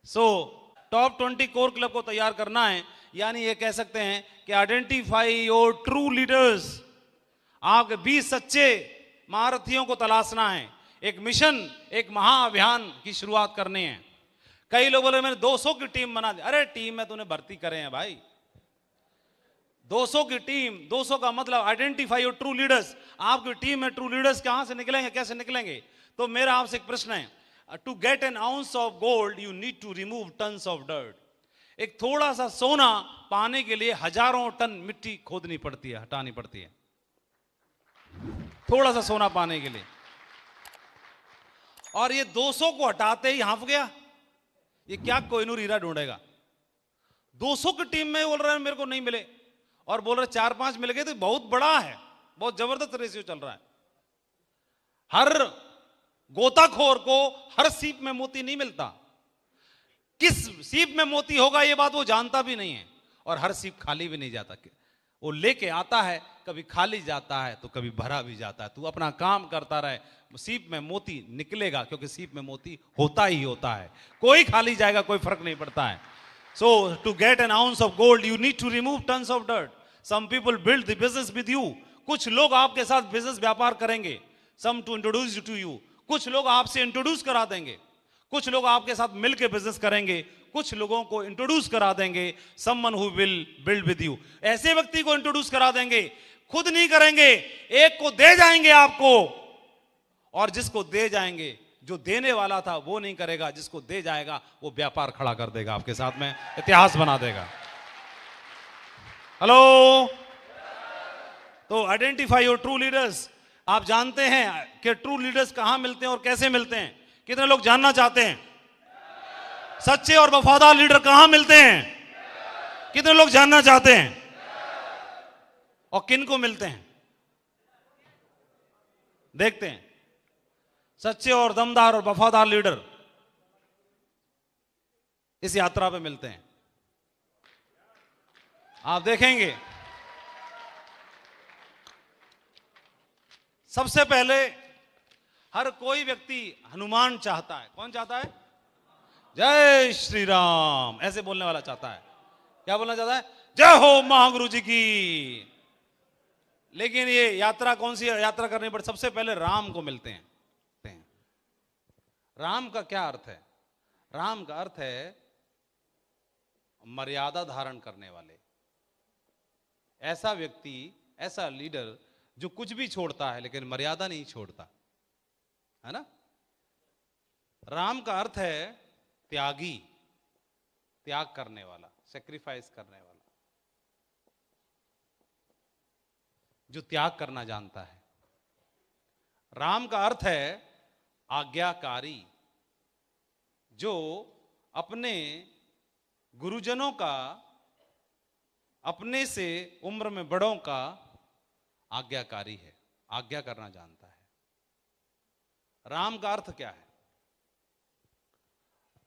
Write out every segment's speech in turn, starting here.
So top 20 core club को तैयार करना है, यानी ये कह सकते हैं कि आइडेंटिफाई योर ट्रू लीडर्स। आपके 20 सच्चे महारथियों को तलाशना है। एक मिशन, एक महाअभियान की शुरुआत करनी है। कई लोग बोले मैंने 200 की टीम बना दी। अरे टीम में तूने भर्ती करे हैं भाई, 200 की टीम। 200 का मतलब आइडेंटिफाई योर ट्रू लीडर्स। आपकी टीम में ट्रू लीडर्स कहां से निकलेंगे, कैसे निकलेंगे? तो मेरा आपसे एक प्रश्न है, to get an ounce of gold you need to remove tons of dirt. एक थोड़ा सा सोना पाने के लिए हजारों टन मिट्टी खोदनी पड़ती है, हटानी पड़ती है, थोड़ा सा सोना पाने के लिए। और ये 200 को हटाते ही हाँफ गया, ये क्या कोहिनूर हीरा ढूंढेगा? 200 की टीम में बोल रहे हैं मेरे को नहीं मिले, और बोल रहे 4-5 मिल गए, तो बहुत बड़ा है, बहुत जबरदस्त रेशियो चल रहा है। हर गोताखोर को हर सीप में मोती नहीं मिलता। किस सीप में मोती होगा ये बात वो जानता भी नहीं है, और हर सीप खाली भी नहीं जाता। वो लेके आता है, कभी खाली जाता है तो कभी भरा भी जाता है। तू अपना काम करता रहे, सीप में मोती निकलेगा, क्योंकि सीप में मोती होता ही होता है। कोई खाली जाएगा, कोई फर्क नहीं पड़ता है। So to get an ounce of gold you need to remove tons of dirt. Some people build the business with you. कुछ लोग आपके साथ बिजनेस व्यापार करेंगे। Some to introduce to you. कुछ लोग आपसे इंट्रोड्यूस करा देंगे। कुछ लोग आपके साथ मिलकर बिजनेस करेंगे। कुछ लोगों को इंट्रोड्यूस करा देंगे। Someone who will build with you. ऐसे व्यक्ति को इंट्रोड्यूस करा देंगे, खुद नहीं करेंगे, एक को दे जाएंगे आपको, और जिसको दे जाएंगे, जो देने वाला था वो नहीं करेगा, जिसको दे जाएगा वो व्यापार खड़ा कर देगा आपके साथ में, इतिहास बना देगा। हेलो। तो आइडेंटिफाई योर ट्रू लीडर्स। आप जानते हैं कि ट्रू लीडर्स कहां मिलते हैं और कैसे मिलते हैं? कितने लोग जानना चाहते हैं? सच्चे और वफादार लीडर कहां मिलते हैं? कितने लोग जानना चाहते हैं? और किन को मिलते हैं? देखते हैं। सच्चे और दमदार और वफादार लीडर इस यात्रा पे मिलते हैं। आप देखेंगे, सबसे पहले हर कोई व्यक्ति हनुमान चाहता है। कौन चाहता है? जय श्री राम ऐसे बोलने वाला चाहता है। क्या बोलना चाहता है? जय हो महागुरु जी की। लेकिन ये यात्रा कौन सी यात्रा करनी पड़ती? सबसे पहले राम को मिलते हैं। राम का क्या अर्थ है? राम का अर्थ है मर्यादा धारण करने वाले। ऐसा व्यक्ति, ऐसा लीडर जो कुछ भी छोड़ता है लेकिन मर्यादा नहीं छोड़ता, है ना? राम का अर्थ है त्यागी, त्याग करने वाला, सेक्रीफाइस करने वाला, जो त्याग करना जानता है। राम का अर्थ है आज्ञाकारी, जो अपने गुरुजनों का, अपने से उम्र में बड़ों का आज्ञाकारी है, आज्ञा करना जानता है। राम का अर्थ क्या है?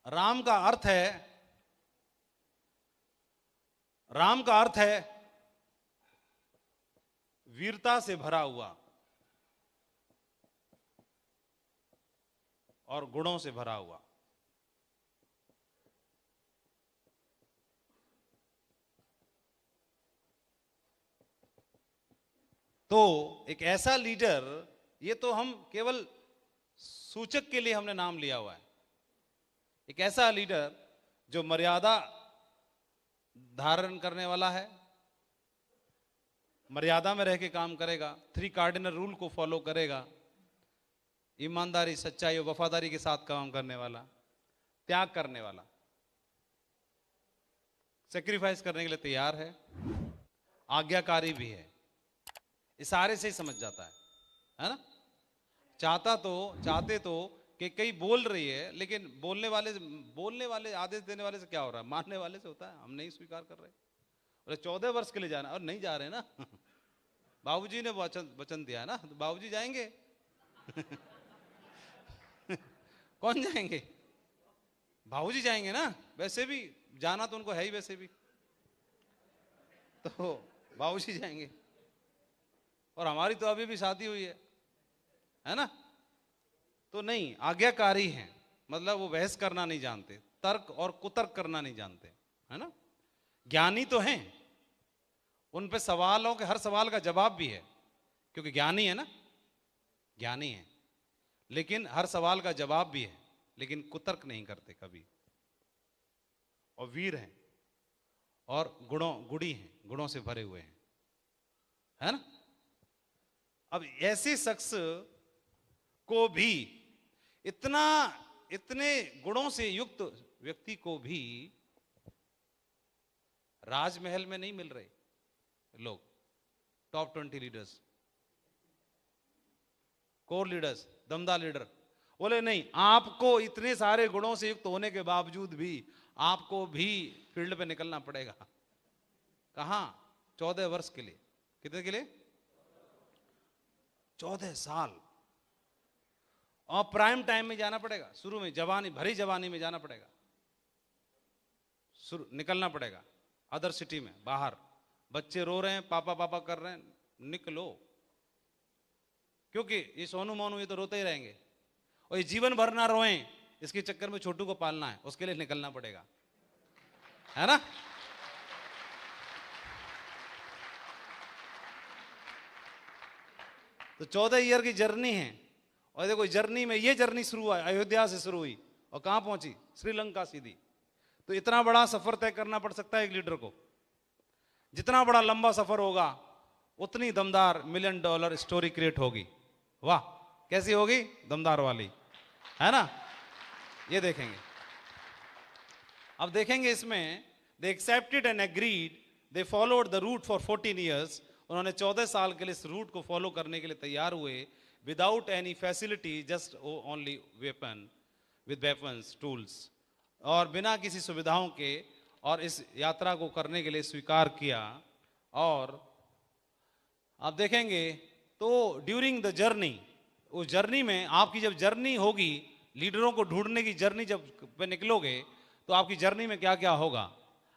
राम का अर्थ है, राम का अर्थ है वीरता से भरा हुआ और गुणों से भरा हुआ। तो एक ऐसा लीडर, ये तो हम केवल सूचक के लिए हमने नाम लिया हुआ है। एक ऐसा लीडर जो मर्यादा धारण करने वाला है, मर्यादा में रह के काम करेगा, 3 कार्डिनल रूल को फॉलो करेगा, ईमानदारी, सच्चाई और वफादारी के साथ काम करने वाला, त्याग करने वाला, सेक्रीफाइस करने के लिए तैयार है, आज्ञाकारी भी है। इशारे से ही समझ जाता है ना? चाहते तो कि कई बोल रही है, लेकिन बोलने वाले आदेश देने वाले से क्या हो रहा है? मानने वाले से होता है। हम नहीं स्वीकार कर रहे, बोले 14 वर्ष के लिए जाना, और नहीं जा रहे ना। बाबूजी ने वचन दिया ना, तो बाबूजी जाएंगे। कौन जाएंगे? बाबूजी जाएंगे ना। वैसे भी जाना तो उनको है ही, वैसे भी तो बाबूजी जाएंगे। और हमारी तो अभी भी शादी हुई है ना? तो नहीं, आज्ञाकारी हैं, मतलब वो बहस करना नहीं जानते, तर्क और कुतर्क करना नहीं जानते, है ना। ज्ञानी तो हैं, उन पे सवालों के हर सवाल का जवाब भी है, क्योंकि ज्ञानी है ना, ज्ञानी है, लेकिन हर सवाल का जवाब भी है, लेकिन कुतर्क नहीं करते कभी, और वीर हैं और गुड़ी हैं, गुणों से भरे हुए हैं, है ना। अब ऐसे शख्स को भी इतने गुणों से युक्त व्यक्ति को भी राजमहल में नहीं मिल रहे लोग, टॉप 20 लीडर्स, कोर लीडर्स, दमदार लीडर। बोले नहीं, आपको इतने सारे गुणों से युक्त होने के बावजूद भी आपको भी फील्ड पे निकलना पड़ेगा। कहां? 14 वर्ष के लिए। कितने के लिए? 14 साल। और प्राइम टाइम में जाना पड़ेगा, शुरू में जवानी, भरी जवानी में जाना पड़ेगा, निकलना पड़ेगा अदर सिटी में, बाहर। बच्चे रो रहे हैं, पापा पापा कर रहे हैं, निकलो, क्योंकि ये सोनू मोनू ये तो रोते ही रहेंगे, और ये जीवन भर ना रोएं, इसके चक्कर में छोटू को पालना है, उसके लिए निकलना पड़ेगा, है ना। तो 14 ईयर की जर्नी है, और देखो जर्नी में, ये जर्नी शुरू हुआ अयोध्या से शुरू हुई और कहां पहुंची? श्रीलंका सीधी। तो इतना बड़ा सफर तय करना पड़ सकता है एक लीडर को। जितना बड़ा लंबा सफर होगा उतनी दमदार $1 मिलियन स्टोरी क्रिएट होगी। वाह, कैसी होगी? दमदार वाली, है ना। ये देखेंगे, अब देखेंगे इसमें, they accepted and agreed, they followed the route for 14 years. उन्होंने 14 साल के लिए इस रूट को फॉलो करने के लिए तैयार हुए, without any facility, just only weapon, with weapons, tools, और बिना किसी सुविधाओं के, और इस यात्रा को करने के लिए स्वीकार किया। और आप देखेंगे तो ड्यूरिंग द जर्नी, उस जर्नी में, आपकी जब जर्नी होगी, लीडरों को ढूंढने की जर्नी जब पे निकलोगे, तो आपकी जर्नी में क्या क्या होगा?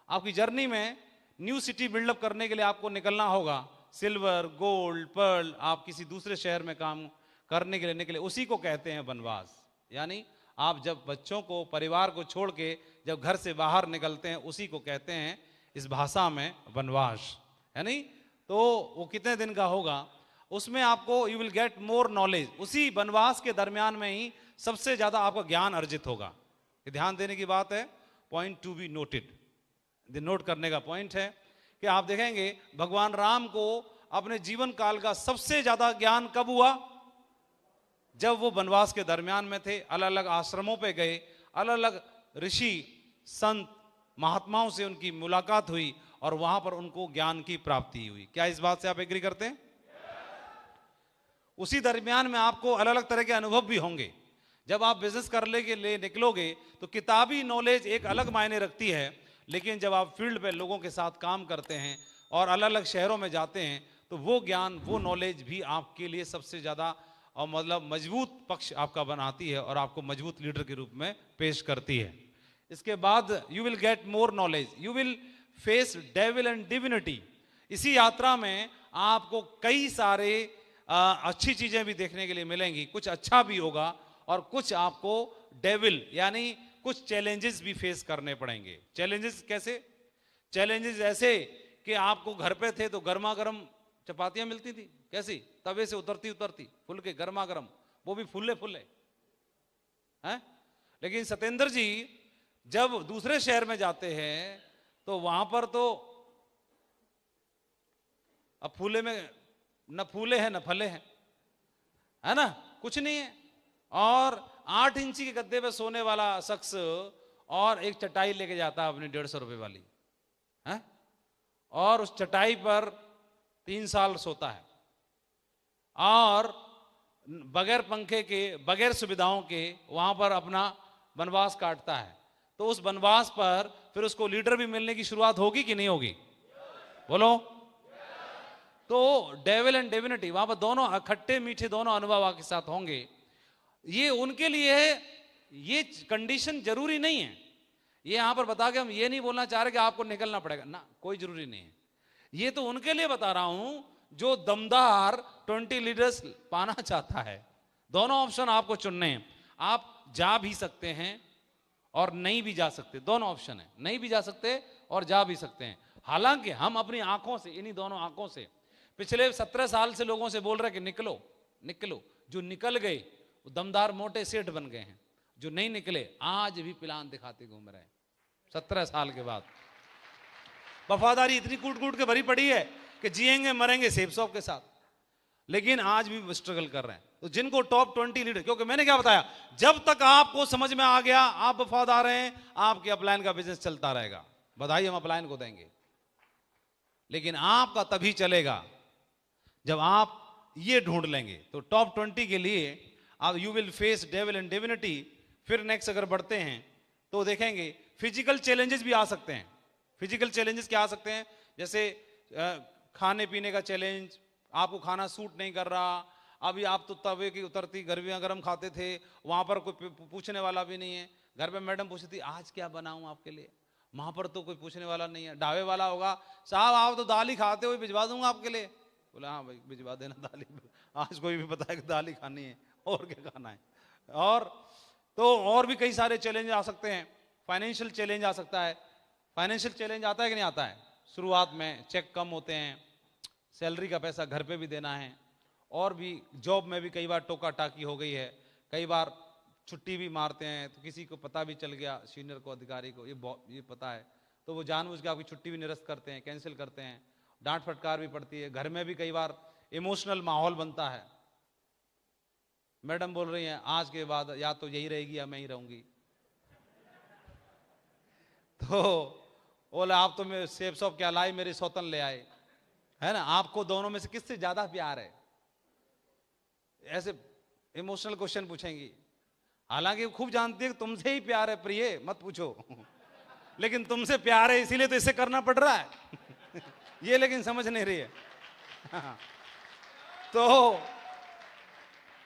आपकी जर्नी में न्यू सिटी बिल्डअप करने के लिए आपको निकलना होगा। सिल्वर, गोल्ड, पर्ल, आप किसी दूसरे शहर में काम करने के लिए निकले, उसी को कहते हैं वनवास। यानी आप जब बच्चों को, परिवार को छोड़ के जब घर से बाहर निकलते हैं, उसी को कहते हैं इस भाषा में वनवास, है नहीं। तो वो कितने दिन का होगा? उसमें आपको, you will get more knowledge. उसी वनवास के दरमियान में ही सबसे ज्यादा आपका ज्ञान अर्जित होगा। ये ध्यान देने की बात है, point to be noted, note करने का पॉइंट है कि आप देखेंगे भगवान राम को अपने जीवन काल का सबसे ज्यादा ज्ञान कब हुआ? जब वो वनवास के दरमियान में थे, अलग अलग आश्रमों पे गए, अलग अलग ऋषि संत महात्माओं से उनकी मुलाकात हुई, और वहां पर उनको ज्ञान की प्राप्ति हुई। क्या इस बात से आप एग्री करते हैं? उसी दरमियान में आपको अलग अलग तरह के अनुभव भी होंगे। जब आप बिजनेस करने के लिए निकलोगे तो किताबी नॉलेज एक अलग मायने रखती है, लेकिन जब आप फील्ड पे लोगों के साथ काम करते हैं और अलग अलग शहरों में जाते हैं, तो वो ज्ञान, वो नॉलेज भी आपके लिए सबसे ज्यादा, और मतलब मजबूत पक्ष आपका बनाती है, और आपको मजबूत लीडर के रूप में पेश करती है। इसके बाद you will get more knowledge, you will face devil and divinity. इसी यात्रा में आपको कई सारे अच्छी चीजें भी देखने के लिए मिलेंगी, कुछ अच्छा भी होगा, और कुछ आपको डेविल यानी कुछ चैलेंजेस भी फेस करने पड़ेंगे। चैलेंजेस कैसे? चैलेंजेस ऐसे कि आपको घर पे थे तो गर्मा गर्म चपातियां मिलती थी, कैसी? तवे से उतरती उतरती, फुल के गर्मा गर्म, वो भी फुल्ले फुल्ले हैं। लेकिन सत्येंद्र जी जब दूसरे शहर में जाते हैं तो वहां पर तो अब फूले में न फूले हैं न फले हैं, है ना, कुछ नहीं है। और 8 इंची के गद्दे पे सोने वाला शख्स और एक चटाई लेके जाता है अपनी 150 रुपए वाली, है, और उस चटाई पर 3 साल सोता है, और बगैर पंखे के, बगैर सुविधाओं के वहां पर अपना वनवास काटता है। तो उस वनवास पर फिर उसको लीडर भी मिलने की शुरुआत होगी कि नहीं होगी? बोलो। तो डेविल एंड डिविनिटी, वहां पर दोनों खट्टे मीठे दोनों अनुभव आपके साथ होंगे। ये उनके लिए है, ये कंडीशन जरूरी नहीं है। ये यहां पर बता के हम ये नहीं बोलना चाह रहे कि आपको निकलना पड़ेगा ना, कोई जरूरी नहीं है। ये तो उनके लिए बता रहा हूं जो दमदार 20 लीडर्स पाना चाहता है। दोनों ऑप्शन आपको चुनने हैं। आप जा भी सकते हैं और नहीं भी जा सकते, दोनों ऑप्शन है, नहीं भी जा सकते और जा भी सकते हैं। हालांकि हम अपनी आंखों से, इन्हीं दोनों आंखों से पिछले 17 साल से लोगों से बोल रहे कि निकलो निकलो, जो निकल गए वो दमदार मोटे सेठ बन गए हैं, जो नहीं निकले आज भी प्लान दिखाते घूम रहे हैं 17 साल के बाद। वफादारी इतनी कूट कूट के भरी पड़ी है कि जिएंगे मरेंगे सेब शॉप के साथ, लेकिन आज भी स्ट्रगल कर रहे हैं। तो जिनको टॉप 20 लीडर, क्योंकि मैंने क्या बताया, जब तक आपको समझ में आ गया आप वफादार हैं, आपके अपलाइन का बिजनेस चलता रहेगा। बधाई हम अपलाइन को देंगे, लेकिन आपका तभी चलेगा जब आप ये ढूंढ लेंगे। तो टॉप 20 के लिए आप you will face devil and divinity. फिर नेक्स्ट अगर बढ़ते हैं तो देखेंगे फिजिकल चैलेंजेस भी आ सकते हैं। फिजिकल चैलेंजेस क्या आ सकते हैं, जैसे खाने पीने का चैलेंज, आपको खाना सूट नहीं कर रहा, अभी आप तो तवे की उतरती गर्मियां गर्म खाते थे, वहां पर कोई पूछने वाला भी नहीं है। घर पे मैडम पूछती आज क्या बनाऊं आपके लिए, वहां पर तो कोई पूछने वाला नहीं है। ढाबे वाला होगा, साहब आप तो दाल ही खाते हो, भिजवा दूंगा आपके लिए। बोला हाँ भाई भिजवा देना दाल ही, आज कोई भी पता है कि दाल ही खानी है और क्या खाना है। और भी कई सारे चैलेंज आ सकते हैं। फाइनेंशियल चैलेंज आ सकता है। फाइनेंशियल चैलेंज आता है कि नहीं आता है, शुरुआत में चेक कम होते हैं, सैलरी का पैसा घर पे भी देना है, और भी जॉब में भी कई बार टोका टाकी हो गई है, कई बार छुट्टी भी मारते हैं, तो किसी को पता भी चल गया, सीनियर को, अधिकारी को ये पता है, तो वो जानबूझ के आपकी छुट्टी भी निरस्त करते हैं, कैंसिल करते हैं, डांट फटकार भी पड़ती है। घर में भी कई बार इमोशनल माहौल बनता है। मैडम बोल रही हैं आज के बाद या तो यही रहेगी या मैं ही रहूंगी, तो बोला आप तो मेरे सेब शॉप क्या लाई, मेरी सौतन ले आए, है ना। आपको दोनों में से किससे ज्यादा प्यार है, ऐसे इमोशनल क्वेश्चन पूछेंगी। हालांकि खूब जानती है कि तुमसे ही प्यार है प्रिय, मत पूछो लेकिन तुमसे प्यार है इसीलिए तो इसे करना पड़ रहा है ये लेकिन समझ नहीं रही है तो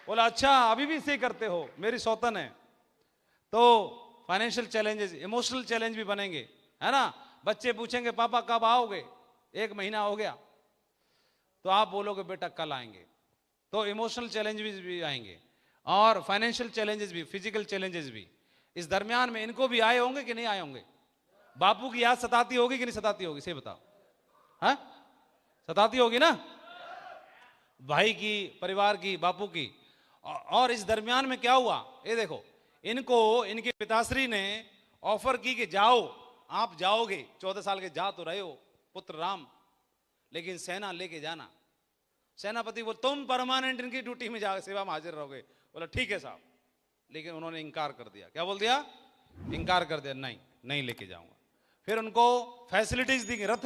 बोला अच्छा अभी भी इसे करते हो, मेरी सौतन है। तो फाइनेंशियल चैलेंजेस, इमोशनल चैलेंज भी बनेंगे, है ना। बच्चे पूछेंगे पापा कब आओगे, 1 महीना हो गया, तो आप बोलोगे बेटा कल आएंगे। तो इमोशनल चैलेंजेस भी आएंगे और फाइनेंशियल चैलेंजेस भी, फिजिकल चैलेंजेस भी। इस दरमियान में इनको भी आए होंगे कि नहीं आए होंगे। बापू की याद सताती होगी कि नहीं सताती होगी, सही बताओ, हाँ सताती होगी ना, भाई की, परिवार की, बापू की। और इस दरमियान में क्या हुआ, ये देखो, इनको इनके पिताश्री ने ऑफर की कि जाओ, आप जाओगे, 14 साल के जा तो रहे हो पुत्र राम, लेकिन सेना लेके जाना। सेनापति बोल तुम परमानेंट इनकी ड्यूटी में जा सेवा में हाजिर रहोगे। बोला ठीक है साहब, लेकिन उन्होंने इंकार कर दिया। क्या बोल दिया, इंकार कर दिया, नहीं लेके जाऊंगा। फिर उनको फैसिलिटीज दी, रथ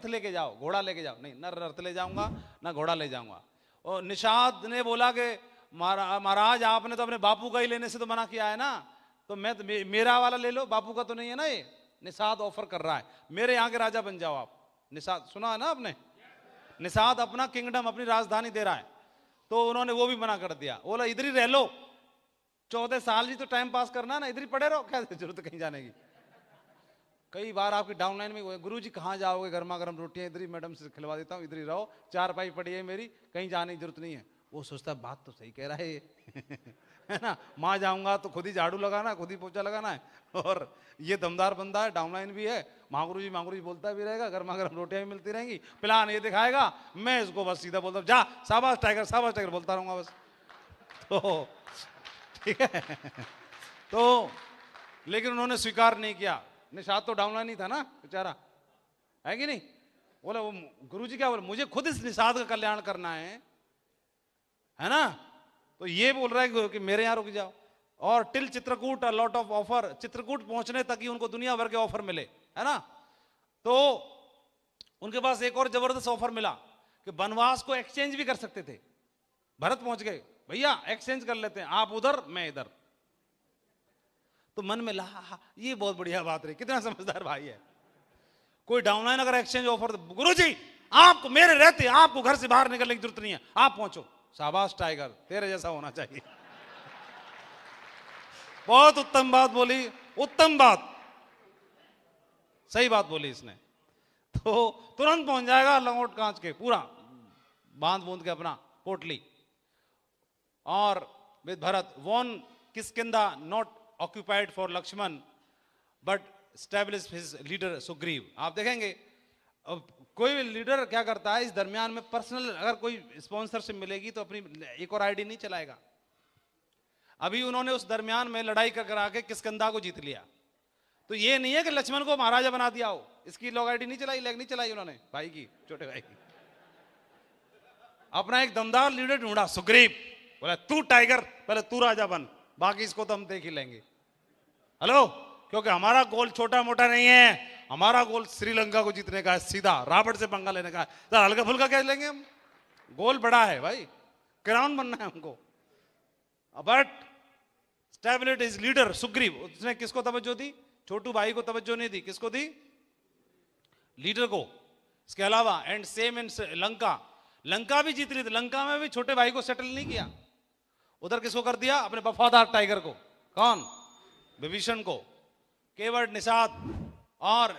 लेके जाओ, घोड़ा लेके जाओ, नहीं ना रथ ले जाऊंगा ना घोड़ा ले जाऊंगा। और निषाद ने बोला कि महाराज आपने तो अपने बापू का ही लेने से तो मना किया है ना, तो मैं तो मेरा वाला ले लो, बापू का तो नहीं है ना। ये निषाद ऑफर कर रहा है मेरे यहाँ के राजा बन जाओ आप। निषाद सुना है ना आपने, निषाद अपना किंगडम, अपनी राजधानी दे रहा है। तो उन्होंने वो भी मना कर दिया, बोला इधर ही रह लो, 14 साल ही तो टाइम पास करना ना, इधर ही पड़े रहो, क्या जरूरत कहीं जाने की। कई बार आपकी डाउनलाइन में गुरुजी कहाँ जाओगे, गर्मा गर्म रोटियां इधर ही मैडम से खिलवा देता हूँ, इधर ही रहो, 4 पाई पड़ी है मेरी, कहीं जाने की जरूरत नहीं है। वो सोचता है बात तो सही कह रहा है ये है ना, माँ जाऊंगा तो खुद ही झाड़ू लगाना है, खुद ही पोछा लगाना है, और ये दमदार बंदा है, डाउनलाइन भी है, मांगरू जी बोलता भी रहेगा, गर्मा गर्म रोटियां भी मिलती रहेंगी, प्लान ये दिखाएगा, मैं इसको बस सीधा बोलता हूँ जा शाबाश टाइगर बोलता रहूंगा बस। तो ठीक है तो लेकिन उन्होंने स्वीकार नहीं किया। निषाद तो डाउनलाइन ही था ना बेचारा, है कि नहीं। बोला वो गुरुजी क्या बोले, मुझे खुद इस निषाद का कल्याण करना है ना। तो ये बोल रहा है कि मेरे यहां रुक जाओ। और till Chitrakoot a lot of offer, Chitrakoot पहुंचने तक ही उनको दुनिया भर के ऑफर मिले, है ना। तो उनके पास एक और जबरदस्त ऑफर मिला कि वनवास को एक्सचेंज भी कर सकते थे। भरत पहुंच गए, भैया एक्सचेंज कर लेते हैं, आप उधर मैं इधर। तो मन में ला ये बहुत बढ़िया बात रही, कितना समझदार भाई है। कोई डाउनलाइन अगर एक्सचेंज ऑफर, गुरुजी आपको मेरे रहते आपको घर से बाहर निकलने की जरूरत नहीं है, आप पहुंचो। शाबाश टाइगर, तेरे जैसा होना चाहिए बहुत उत्तम बात बोली, उत्तम बात, सही बात बोली इसने। तो तुरंत पहुंच जाएगा लंगोट कांच के, पूरा बांध बूंद के अपना पोटली। और with Bharat won Kishkindha not occupied for Lakshman, but establish his leader Sugriva. आप देखेंगे अब कोई भी लीडर क्या करता है, इस दरमियान में पर्सनल अगर कोई स्पॉन्सरशिप मिलेगी तो अपनी एक और आईडी नहीं चलाएगा। अभी उन्होंने उस दरमियान में लड़ाई करा के किष्किंधा को जीत लिया, तो ये नहीं है कि लक्ष्मण को महाराजा बना दिया हो, इसकी लॉग आईडी नहीं चलाई, लेग नहीं चलाई उन्होंने भाई की, छोटे भाई की। अपना एक दमदार लीडर ढूंढा सुग्रीव, बोला तू टाइगर, पहले तू राजा बन, बाकी इसको तो हम देख ही लेंगे। हेलो, क्योंकि हमारा गोल छोटा मोटा नहीं है, हमारा गोल श्रीलंका को जीतने का है, सीधा रावण से पंगा लेने का है। तो हल्का फुल्का क्या लेंगे हम, गोल बड़ा है भाई, क्राउन बनना है हमको। But stability is leader Sugriva, उसने किसको तवज्जो दी, छोटू भाई को तवज्जो नहीं दी, किसको दी, लीडर को। इसके अलावा and same in Lanka, Lanka भी जीत ली थी, लंका में भी छोटे भाई को सेटल नहीं किया, उधर किसको कर दिया, अपने वफादार टाइगर को, कौन, विभीषण को, केवट, निषाद। और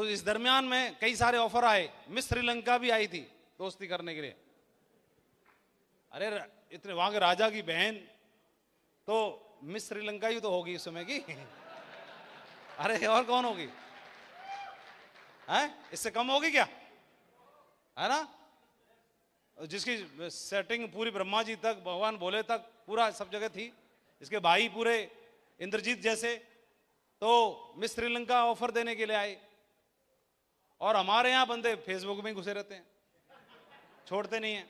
इस दरमियान में कई सारे ऑफर आए, मिस श्रीलंका भी आई थी दोस्ती करने के लिए। अरे इतने वहां के राजा की बहन तो मिस श्रीलंका ही तो होगी इस समय की अरे और कौन होगी, है इससे कम होगी क्या, है ना, जिसकी सेटिंग पूरी ब्रह्मा जी तक, भगवान भोले तक पूरा सब जगह थी, इसके भाई पूरे इंद्रजीत जैसे, तो मिस श्रीलंका ऑफर देने के लिए आए। और हमारे यहां बंदे फेसबुक में घुसे रहते हैं, छोड़ते नहीं हैं।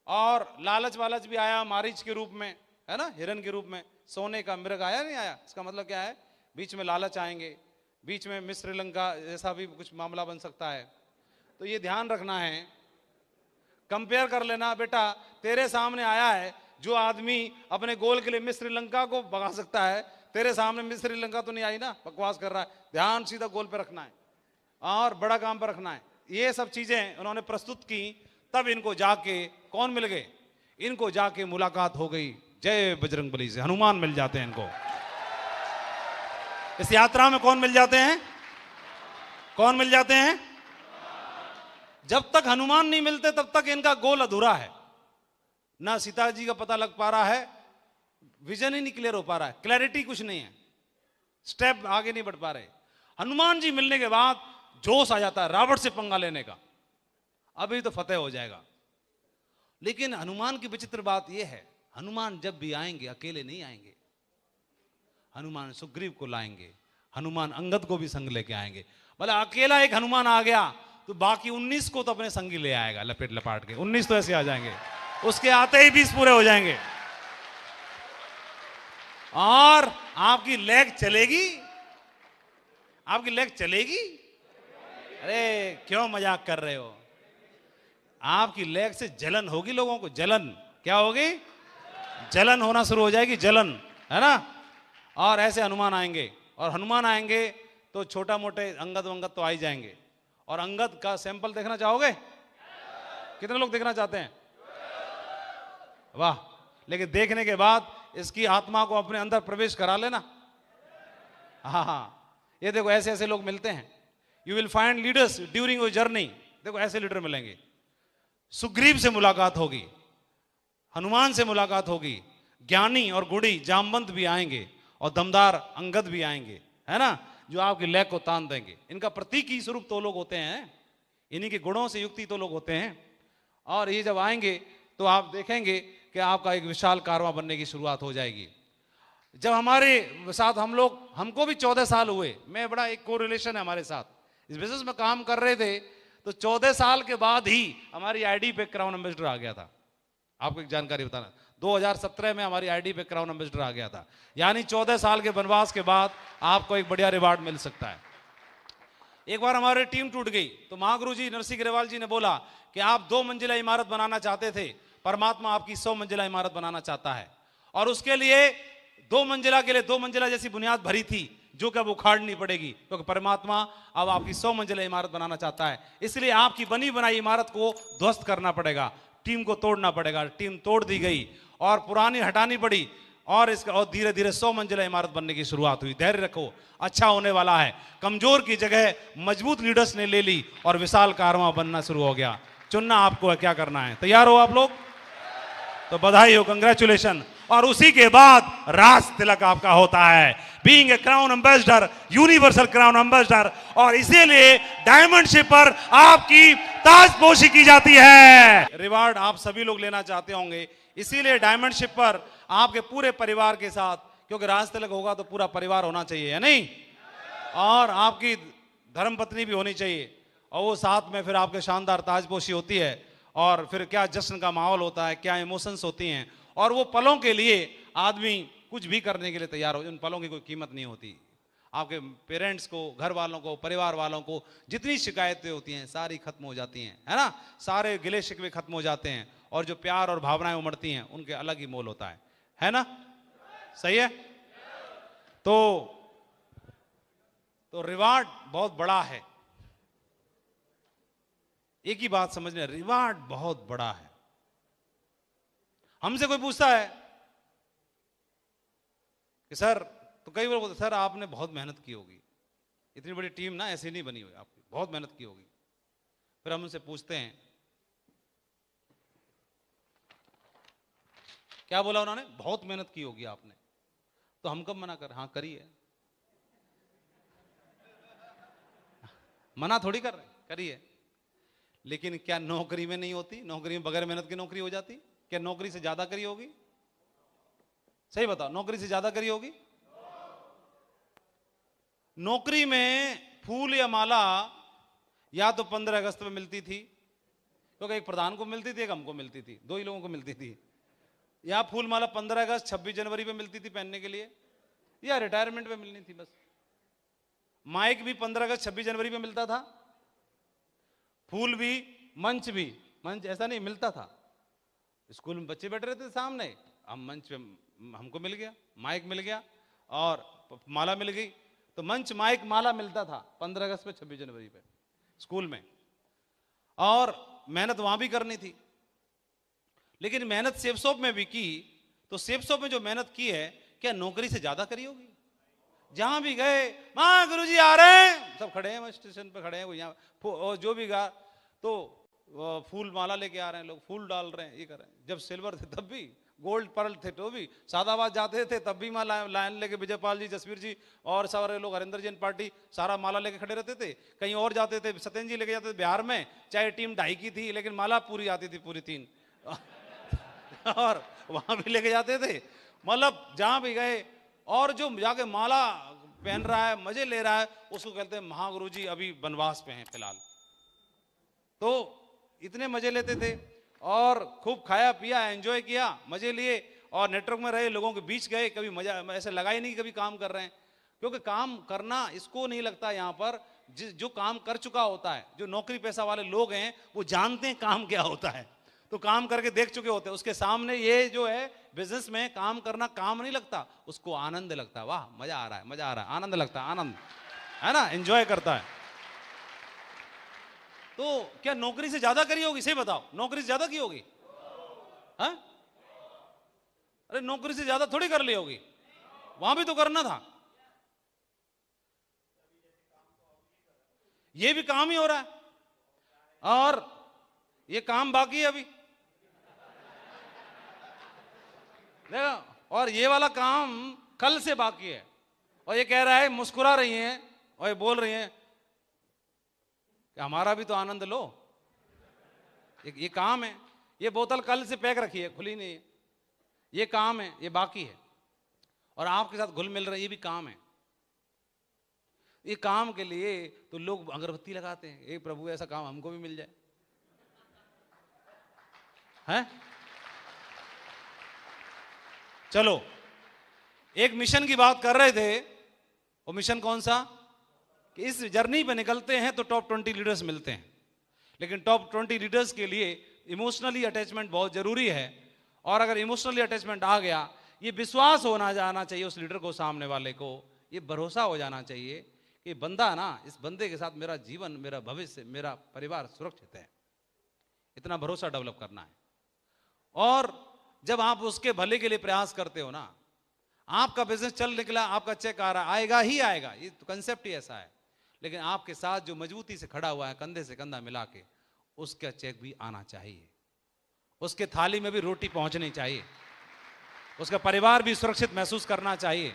और लालच वालच भी आया मारीच के रूप में, है ना, हिरन के रूप में, सोने का मृग आया नहीं आया, इसका मतलब क्या है, बीच में लालच आएंगे, बीच में मिस श्रीलंका जैसा भी कुछ मामला बन सकता है। तो ये ध्यान रखना है, कंपेयर कर लेना बेटा, तेरे सामने आया है जो आदमी अपने गोल के लिए मिस श्रीलंका को भगा सकता है, तेरे सामने मिस श्रीलंका तो नहीं आई ना, बकवास कर रहा है। ध्यान सीधा गोल पे रखना है और बड़ा काम पर रखना है। ये सब चीजें उन्होंने प्रस्तुत की, तब इनको जाके कौन मिल गए, इनको जाके मुलाकात हो गई जय बजरंगबली से, हनुमान मिल जाते हैं इनको। इस यात्रा में कौन मिल जाते हैं, कौन मिल जाते हैं, जब तक हनुमान नहीं मिलते तब तक इनका गोल अधूरा है। ना सीता जी का पता लग पा रहा है, विजन ही नहीं क्लियर हो पा रहा है, क्लैरिटी कुछ नहीं है, स्टेप आगे नहीं बढ़ पा रहे। हनुमान जी मिलने के बाद जोश आ जाता है रावण से पंगा लेने का, अभी तो फतेह हो जाएगा। लेकिन हनुमान की विचित्र बात यह है, हनुमान जब भी आएंगे अकेले नहीं आएंगे, हनुमान सुग्रीव को लाएंगे, हनुमान अंगद को भी संग लेके आएंगे। मतलब अकेला एक हनुमान आ गया तो बाकी 19 को तो अपने संगी ले आएगा, लपेट लपाट के 19 तो ऐसे आ जाएंगे, उसके आते ही 20 पूरे हो जाएंगे। और आपकी लेग चलेगी, आपकी लेग चलेगी, अरे क्यों मजाक कर रहे हो, आपकी लेग से जलन होगी, लोगों को जलन, क्या होगी, जलन होना शुरू हो जाएगी, जलन, है ना। और ऐसे हनुमान आएंगे, और हनुमान आएंगे तो छोटा मोटे अंगद वंगद तो आ ही जाएंगे। और अंगद का सैंपल देखना चाहोगे, कितने लोग देखना चाहते हैं, वाह। लेकिन देखने के बाद इसकी आत्मा को अपने अंदर प्रवेश करा लेना। हाँ, ये देखो ऐसे ऐसे लोग मिलते हैं, you will find leaders during your journey. देखो ऐसे लीडर मिलेंगे, सुग्रीव से मुलाकात होगी, हनुमान से मुलाकात होगी, ज्ञानी और गुणी जामवंत भी आएंगे, और दमदार अंगद भी आएंगे, है ना, जो आपकी लेग को तान देंगे। इनका प्रतीकी स्वरूप तो लोग होते हैं, इन्हीं के गुणों से युक्ति तो लोग होते हैं। और ये जब आएंगे तो आप देखेंगे कि आपका एक विशाल कारवां बनने की शुरुआत हो जाएगी। जब हमारे साथ हम लोग, हमको भी 14 साल हुए, मैं बड़ा एक कोरिलेशन है हमारे साथ, इस बिजनेस में काम कर रहे थे, तो 14 साल के बाद ही हमारी आईडी पे क्राउन एम्बेसडर आ गया था। आपको एक जानकारी बताना, 2017 में हमारी आईडी पे क्राउन एम्बेसडर आ गया था, यानी 14 साल के वनवास के बाद आपको एक बढ़िया रिवार्ड मिल सकता है। एक बार हमारी टीम टूट गई तो महागुरु जी नरसिंह ग्रेवाल जी ने बोला कि आप 2 मंजिला इमारत बनाना चाहते थे, परमात्मा आपकी 100 मंजिला इमारत बनाना चाहता है, और उसके लिए 2 मंजिला के लिए 2 मंजिला जैसी बुनियाद भरी थी, जो कि अब उखाड़नी पड़ेगी, क्योंकि परमात्मा अब आपकी 100 मंजिला इमारत बनाना चाहता है। इसलिए आपकी बनी बनाई इमारत को ध्वस्त करना पड़ेगा, टीम को तोड़ना पड़ेगा। टीम तोड़ दी गई और पुरानी हटानी पड़ी, और इसका और धीरे धीरे 100 मंजिला इमारत बनने की शुरुआत हुई। धैर्य रखो, अच्छा होने वाला है। कमजोर की जगह मजबूत लीडर्स ने ले ली और विशाल कारवां बनना शुरू हो गया। चुनना आपको है, क्या करना है। तैयार हो आप लोग? तो बधाई हो, कंग्रेचुलेशन। और उसी के बाद राज तिलक आपका होता है, being a crown ambassador, universal crown ambassador. और इसीलिए डायमंड शिप पर आपकी ताजपोशी की जाती है। रिवार्ड आप सभी लोग लेना चाहते होंगे, इसीलिए डायमंड शिप पर आपके पूरे परिवार के साथ, क्योंकि राज तिलक होगा तो पूरा परिवार होना चाहिए, है नहीं? और आपकी धर्मपत्नी भी होनी चाहिए, और वो साथ में फिर आपके शानदार ताजपोशी होती है। और फिर क्या जश्न का माहौल होता है, क्या इमोशंस होती हैं। और वो पलों के लिए आदमी कुछ भी करने के लिए तैयार हो, उन पलों की कोई कीमत नहीं होती। आपके पेरेंट्स को, घर वालों को, परिवार वालों को जितनी शिकायतें होती हैं सारी खत्म हो जाती हैं, है ना? सारे गिले शिकवे खत्म हो जाते हैं, और जो प्यार और भावनाएं उमड़ती हैं उनके अलग ही मोल होता है ना? सही है? तो रिवार्ड बहुत बड़ा है। एक ही बात समझ लें, रिवार्ड बहुत बड़ा है। हमसे कोई पूछता है कि सर, तो कई बार बोलते सर आपने बहुत मेहनत की होगी, इतनी बड़ी टीम ना ऐसे नहीं बनी हुई, आपकी बहुत मेहनत की होगी। फिर हम उनसे पूछते हैं क्या बोला उन्होंने? बहुत मेहनत की होगी आपने। तो हम कब मना कर, हाँ करिए, मना थोड़ी कर रहे, करिए। लेकिन क्या नौकरी में नहीं होती? नौकरी में बगैर मेहनत की नौकरी हो जाती? क्या नौकरी से ज्यादा करी होगी? सही बताओ, नौकरी से ज्यादा करी होगी? नौकरी में फूल या माला या तो 15 अगस्त में मिलती थी, क्योंकि एक प्रधान को मिलती थी, एक हमको मिलती थी, दो ही लोगों को मिलती थी। या फूल माला 15 अगस्त 26 जनवरी पे मिलती थी पहनने के लिए, या रिटायरमेंट पे मिलनी थी बस। माइक भी 15 अगस्त 26 जनवरी पे मिलता था, फूल भी, मंच भी। मंच ऐसा नहीं मिलता था, स्कूल में बच्चे बैठे रहते थे सामने, हम मंच पे, हमको मिल गया, माइक मिल गया और माला मिल गई। तो मंच, माइक, माला मिलता था 15 अगस्त पे, 26 जनवरी पे स्कूल में। और मेहनत वहां भी करनी थी। लेकिन मेहनत सेफ शॉप में भी की, तो सेफ शॉप में जो मेहनत की है क्या नौकरी से ज्यादा करी होगी? जहां भी गए, हाँ गुरुजी आ रहे हैं, सब खड़े हैं स्टेशन पे, खड़े हैं यहाँ, जो भी गा तो फूल माला लेके आ रहे हैं लोग, फूल डाल रहे हैं, ये कर रहे हैं। जब सिल्वर थे तब भी, गोल्ड पर्ल थे तो भी, सादाबाद जाते थे तब भी माला लाइन लेके विजयपाल जी, जसवीर जी और सारे लोग, हरिंदर जैन पार्टी, सारा माला लेके खड़े रहते थे। कहीं और जाते थे, सत्येंद्र जी लेके जाते थे बिहार में, चाहे टीम 2.5 की थी लेकिन माला पूरी आती थी, पूरी 3 और वहां भी लेके जाते थे। मतलब जहां भी गए, और जो जाके माला पहन रहा है, मजे ले रहा है, उसको कहते हैं महागुरु जी अभी वनवास पे हैं फिलहाल। तो इतने मजे लेते थे और खूब खाया पिया, एंजॉय किया, मजे लिए, और नेटवर्क में रहे, लोगों के बीच गए, कभी मजा ऐसे लगा ही नहीं कभी काम कर रहे हैं। क्योंकि काम करना इसको नहीं लगता यहाँ पर, जो काम कर चुका होता है, जो नौकरी पेशा वाले लोग हैं वो जानते हैं काम क्या होता है, तो काम करके देख चुके होते हैं। उसके सामने ये जो है बिजनेस में काम करना काम नहीं लगता, उसको आनंद लगता है। वाह मजा आ रहा है, मजा आ रहा है, आनंद लगता है, आनंद है ना, एंजॉय करता है। तो क्या नौकरी से ज्यादा करी होगी? सही बताओ, नौकरी से ज्यादा की होगी? हाँ? अरे नौकरी से ज्यादा थोड़ी कर ली होगी, वहां भी तो करना था। ये भी काम ही हो रहा है और ये काम बाकी है अभी, देखो। और ये वाला काम कल से बाकी है, और ये कह रहा है, मुस्कुरा रही हैं और ये बोल रही हैं कि हमारा भी तो आनंद लो। ये काम है, ये बोतल कल से पैक रखी है, खुली नहीं है, ये काम है, ये बाकी है। और आपके साथ घुल मिल रहा है, ये भी काम है। ये काम के लिए तो लोग अगरबत्ती लगाते हैं, हे प्रभु ऐसा काम हमको भी मिल जाए, हैं? चलो, एक मिशन की बात कर रहे थे, वो मिशन कौन सा? कि इस जर्नी पे निकलते हैं तो टॉप 20 लीडर्स मिलते हैं, लेकिन टॉप 20 लीडर्स के लिए इमोशनली अटैचमेंट बहुत जरूरी है। और अगर इमोशनली अटैचमेंट आ गया, ये विश्वास होना जाना चाहिए उस लीडर को, सामने वाले को ये भरोसा हो जाना चाहिए कि बंदा ना, इस बंदे के साथ मेरा जीवन, मेरा भविष्य, मेरा परिवार सुरक्षित है। इतना भरोसा डेवलप करना है। और जब आप उसके भले के लिए प्रयास करते हो ना, आपका बिजनेस चल निकला, आपका चेक आ रहा, आएगा ही आएगा, ये तो कंसेप्ट ही ऐसा है। लेकिन आपके साथ जो मजबूती से खड़ा हुआ है, कंधे से कंधा मिला के, उसका चेक भी आना चाहिए, उसके थाली में भी रोटी पहुंचनी चाहिए। उसका परिवार भी सुरक्षित महसूस करना चाहिए,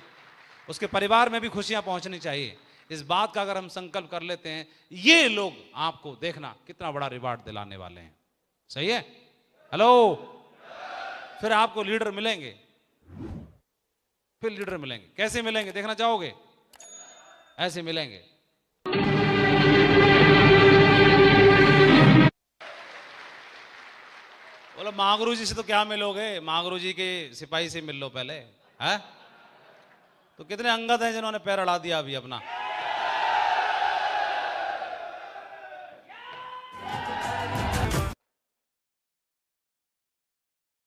उसके परिवार में भी खुशियां पहुंचनी चाहिए। इस बात का अगर हम संकल्प कर लेते हैं, ये लोग आपको देखना कितना बड़ा रिवार्ड दिलाने वाले हैं। सही है? हेलो, फिर आपको लीडर मिलेंगे, फिर लीडर मिलेंगे। कैसे मिलेंगे देखना चाहोगे? ऐसे मिलेंगे। बोलो महागुरु जी से तो क्या मिलोगे, महागुरु जी के सिपाही से मिल लो पहले, है? तो कितने अंगद हैं जिन्होंने पैर अड़ा दिया अभी अपना।